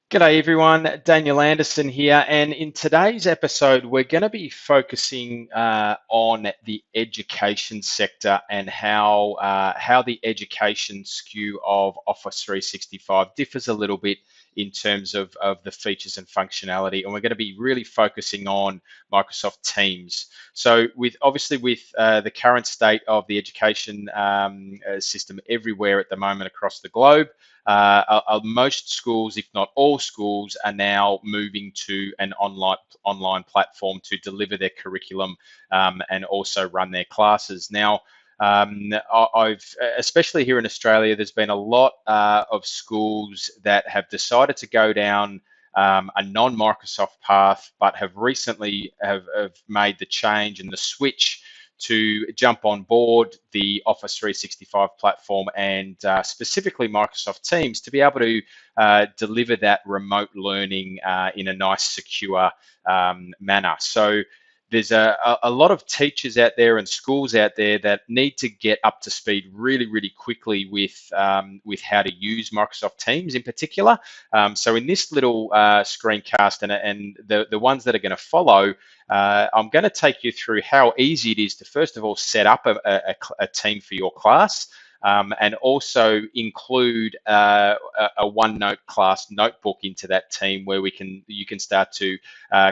G'day everyone, Daniel Anderson here, and in today's episode, we're going to be focusing on the education sector and how the education skew of Office 365 differs a little bit in terms of the features and functionality, and we're going to be really focusing on Microsoft Teams. So, with the current state of the education system everywhere at the moment across the globe. Most schools, if not all schools, are now moving to an online platform to deliver their curriculum and also run their classes. Now, I've especially here in Australia, there's been a lot of schools that have decided to go down a non-Microsoft path, but have recently have made the change and the switch to jump on board the Office 365 platform and specifically Microsoft Teams to be able to deliver that remote learning in a nice, secure manner. So there's a lot of teachers out there and schools out there that need to get up to speed really, really quickly with how to use Microsoft Teams in particular. So in this little screencast and the ones that are going to follow, I'm going to take you through how easy it is to first of all set up a team for your class. And also include a OneNote class notebook into that team where you can start to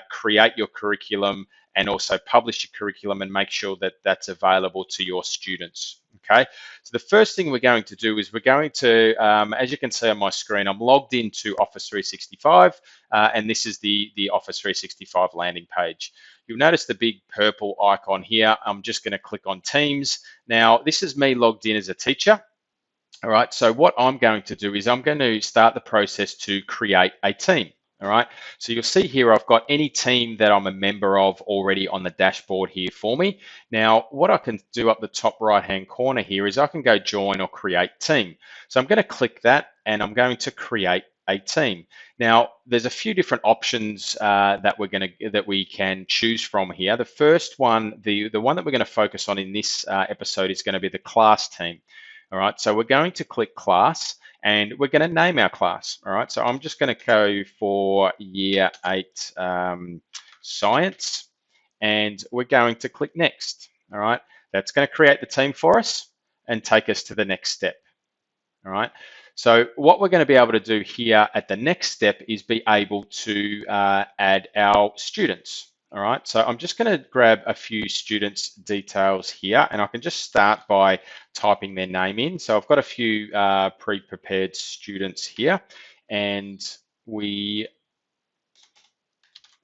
create your curriculum and also publish your curriculum and make sure that that's available to your students. Okay, so the first thing we're going to do is we're going to, as you can see on my screen, I'm logged into Office 365, and this is the Office 365 landing page. You'll notice the big purple icon here. I'm just going to click on Teams. Now, this is me logged in as a teacher. All right, so what I'm going to do is I'm going to start the process to create a team. All right, so you'll see here I've got any team that I'm a member of already on the dashboard here for me. Now, what I can do up the top right-hand corner here is I can go join or create team. So I'm going to click that and I'm going to create a team. Now, there's a few different options that we can choose from here. The first one, the one that we're going to focus on in this episode is going to be the class team. All right, so we're going to click class and we're going to name our class. All right, so I'm just going to go for Year 8 Science, and we're going to click Next. All right, that's going to create the team for us and take us to the next step. All right, so what we're going to be able to do here at the next step is be able to add our students. All right, so I'm just going to grab a few students' details here, and I can just start by typing their name in. So I've got a few pre-prepared students here, and we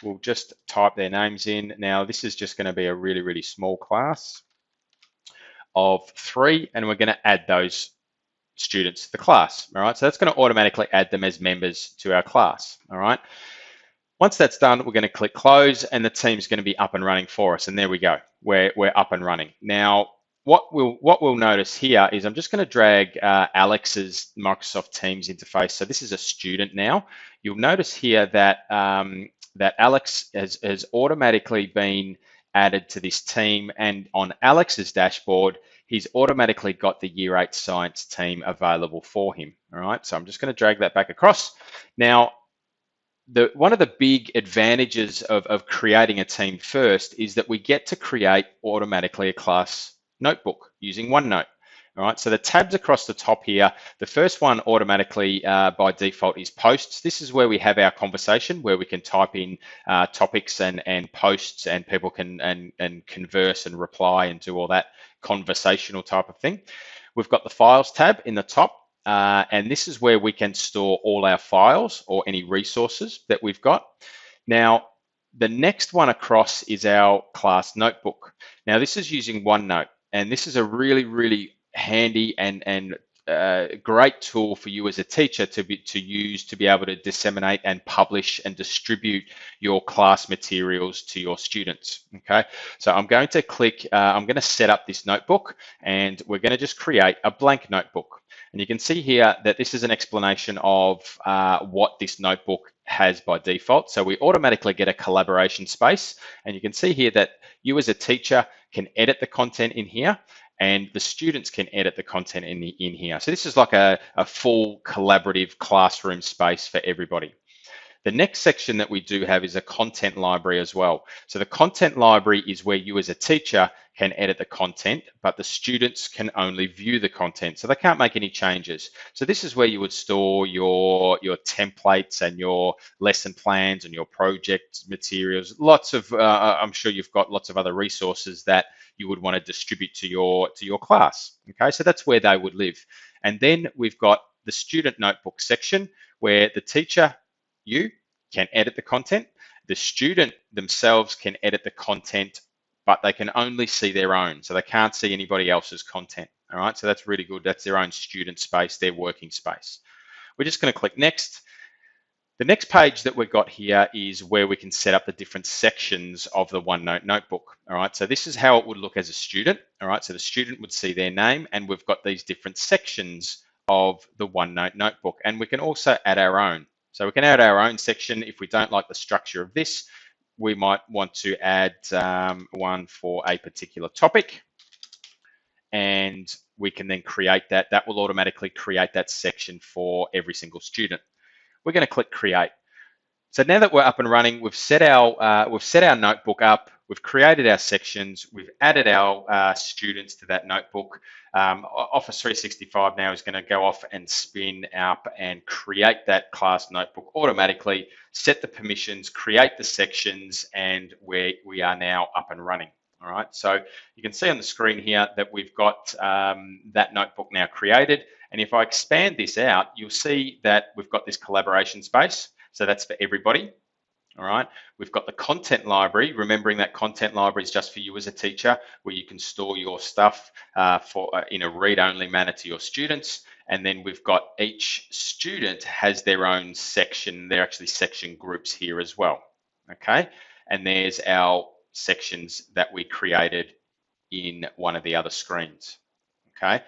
will just type their names in. Now, this is just going to be a really, really small class of 3, and we're going to add those students to the class. All right, so that's going to automatically add them as members to our class. All right. Once that's done, we're going to click close and the team's going to be up and running for us. And there we go, we're up and running. Now, what we'll notice here is I'm just going to drag Alex's Microsoft Teams interface. So this is a student now. You'll notice here that, that Alex has automatically been added to this team, and on Alex's dashboard, he's automatically got the Year 8 Science team available for him. All right, so I'm just going to drag that back across. Now, one of the big advantages of creating a team first is that we get to create automatically a class notebook using OneNote. All right, so the tabs across the top here, the first one automatically by default is posts. This is where we have our conversation, where we can type in topics and posts, and people can and converse and reply and do all that conversational type of thing. We've got the files tab in the top. And this is where we can store all our files or any resources that we've got. Now, the next one across is our class notebook. Now, this is using OneNote, and this is a really, really handy and great tool for you as a teacher to use to be able to disseminate and publish and distribute your class materials to your students. Okay, so I'm going to click, I'm going to set up this notebook, and we're going to just create a blank notebook. And you can see here that this is an explanation of what this notebook has by default. So we automatically get a collaboration space, and you can see here that you as a teacher can edit the content in here, and the students can edit the content in here. So this is like a full collaborative classroom space for everybody. The next section that we do have is a content library as well. So the content library is where you as a teacher can edit the content, but the students can only view the content. So they can't make any changes. So this is where you would store your templates and your lesson plans and your project materials. Lots of, I'm sure you've got lots of other resources that you would want to distribute to your class. Okay, so that's where they would live. And then we've got the student notebook section where the teacher, you can edit the content. The student themselves can edit the content, but they can only see their own. So they can't see anybody else's content. All right, so that's really good. That's their own student space, their working space. We're just going to click next. The next page that we've got here is where we can set up the different sections of the OneNote notebook. All right, so this is how it would look as a student. All right, so the student would see their name, and we've got these different sections of the OneNote notebook, and we can also add our own. So we can add our own section. If we don't like the structure of this, we might want to add one for a particular topic, and we can then create that. That will automatically create that section for every single student. We're going to click create. So now that we're up and running, we've set our notebook up, we've created our sections, we've added our students to that notebook. Office 365 now is going to go off and spin up and create that class notebook automatically, set the permissions, create the sections, and we are now up and running. All right, so you can see on the screen here that we've got that notebook now created. And if I expand this out, you'll see that we've got this collaboration space. So that's for everybody. All right, we've got the content library, remembering that content library is just for you as a teacher, where you can store your stuff in a read-only manner to your students. And then we've got each student has their own section. They're actually section groups here as well. Okay, and there's our sections that we created in one of the other screens. Okay,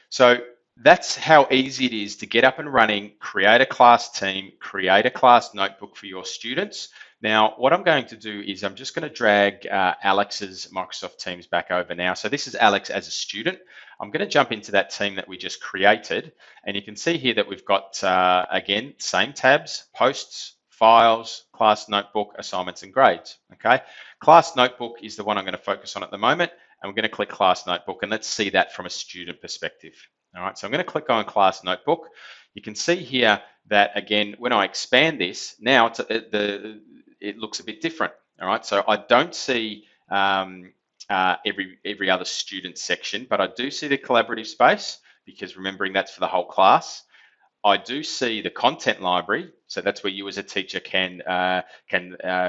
so that's how easy it is to get up and running, create a class team, create a class notebook for your students. Now, what I'm going to do is I'm just going to drag Alex's Microsoft Teams back over now. So this is Alex as a student. I'm going to jump into that team that we just created. And you can see here that we've got, again, same tabs, posts, files, class notebook, assignments, and grades. Okay, class notebook is the one I'm going to focus on at the moment. And we're going to click class notebook, and let's see that from a student perspective. All right, so I'm going to click on class notebook. You can see here that, again, when I expand this, now it looks a bit different. All right, so I don't see every other student section, but I do see the collaborative space, because remembering that's for the whole class. I do see the content library, so that's where you as a teacher can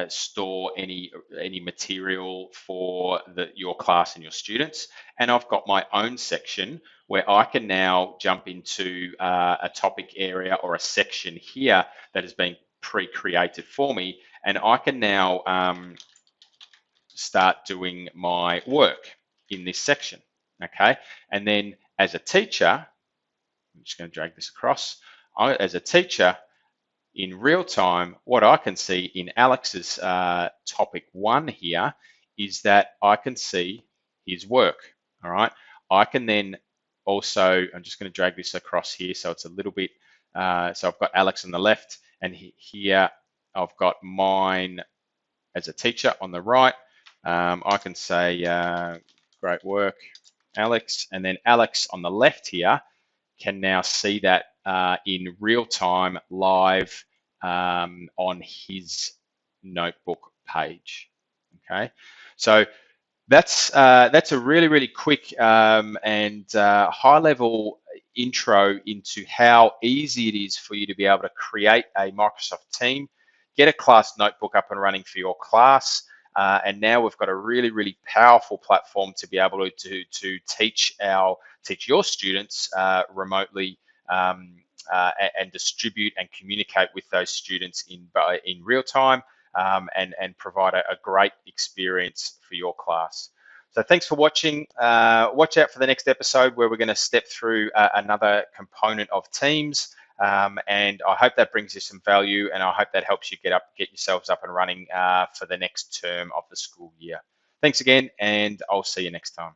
store any material for your class and your students. And I've got my own section where I can now jump into a topic area or a section here that has been pre-created for me, and I can now start doing my work in this section. Okay, and then as a teacher, I'm just going to drag this across. As a teacher, in real time, what I can see in Alex's topic 1 here is that I can see his work. All right. I can then also, I'm just going to drag this across here so it's a little bit, so I've got Alex on the left, and here I've got mine as a teacher on the right. I can say, great work, Alex. And then Alex on the left here can now see that in real time, live on his notebook page. Okay, so that's a really quick and high level intro into how easy it is for you to be able to create a Microsoft team, get a class notebook up and running for your class. And now we've got a really powerful platform to be able to teach your students remotely and distribute and communicate with those students in real time and provide a great experience for your class. So thanks for watching. Watch out for the next episode where we're going to step through another component of Teams. And I hope that brings you some value, and I hope that helps you get yourselves up and running for the next term of the school year. Thanks again, and I'll see you next time.